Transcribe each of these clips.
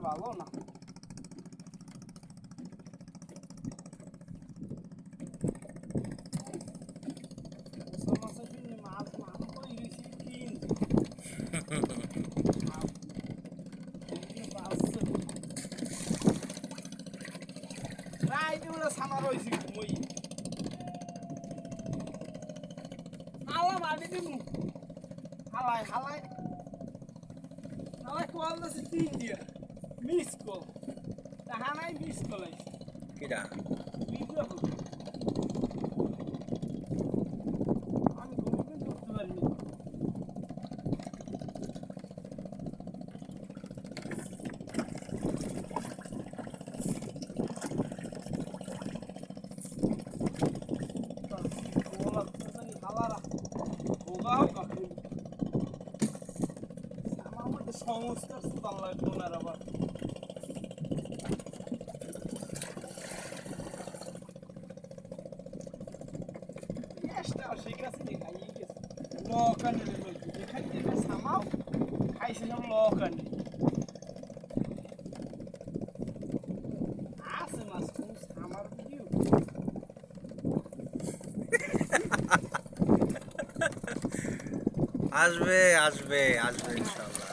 ভালো না মাছ মাছ কই গেছি রাইতে ওরা সামা রয়েছি ঘুমোই হালা মারি দিমু হালাই হালাই হালাই কল দিছি 3 দিয়া মিস কল তাহানাই মিস কল আইছে কিডা ভিডিও আমি ঘুমিয়ে ধরতে পারিনি সমস্ত আল্লাহ তোমার আবার সেই কাছে খাইয়ে গেছে লকানি এখানে থেকে সামাও খাইছিলাম লকানি আছে মাছ আমার ভিডিও আসবে আসবে আসবে ইনশাআল্লাহ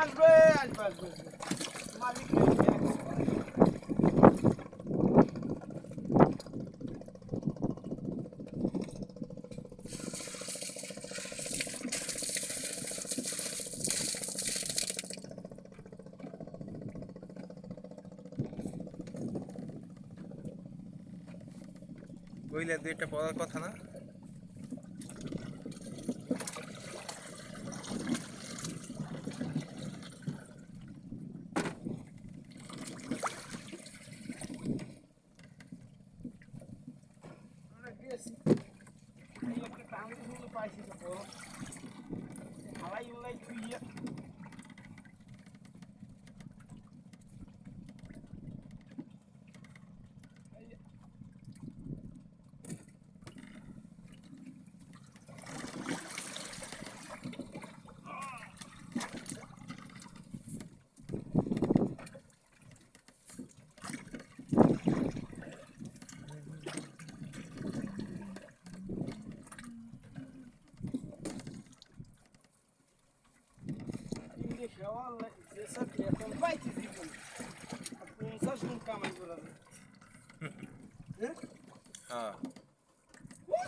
আসবে আসবে আসবে মালিক কইলে দুইটা পড়ার কথা না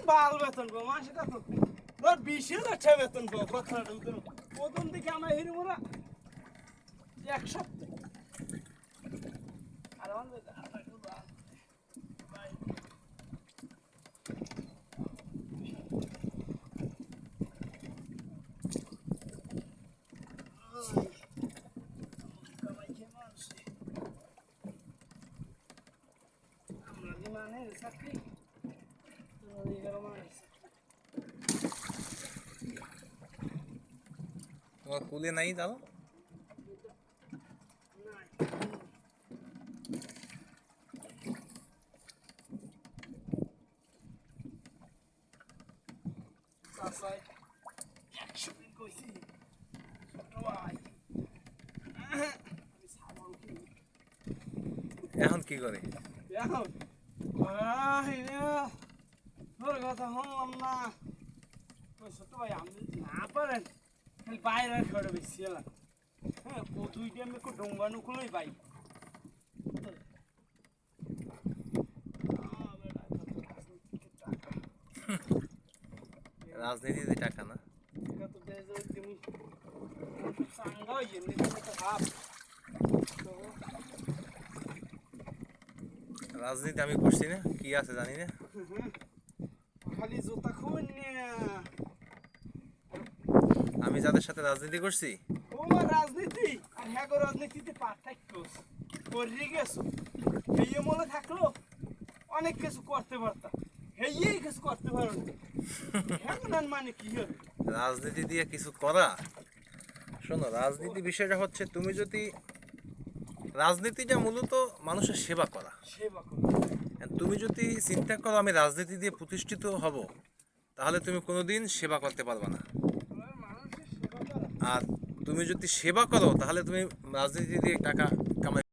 বাল বেতন গো মাসে কত তোর 20,000 বেতন গো কথা প্রথম দিকে আমরা হিরো না এক সপ্তাহ আর আমাদের মানে চাকরি তোমার কুলে নাই দাও এখন কি করে এখন কথা শুনলাম না ছোট ভাই আমি না পারেন খালি বাইরে খেয়ে বেশি এলাম হ্যাঁ ও 2 টাইম একটু ডোঙ্গানো খুলেই পাই রাজনীতিতে টাকা না রাজনীতি আমি করছি না কি আছে জানি না খালি জুতা খুন আমি যাদের সাথে রাজনীতি করছি তোমার রাজনীতি আর হ্যাঁ রাজনীতিতে পার্থক্য করে গেছো এই মনে থাকলো অনেক কিছু করতে পারতাম এই কিছু করতে পারো না মানে কি হবে রাজনীতি দিয়ে কিছু করা শোনো রাজনীতি বিষয়টা হচ্ছে তুমি যদি রাজনীতিটা মূলত মানুষের সেবা করা তুমি যদি চিন্তা করো আমি রাজনীতি দিয়ে প্রতিষ্ঠিত হব তাহলে তুমি কোনোদিন সেবা করতে পারবে না আর তুমি যদি সেবা করো তাহলে তুমি রাজনীতি দিয়ে টাকা কামাই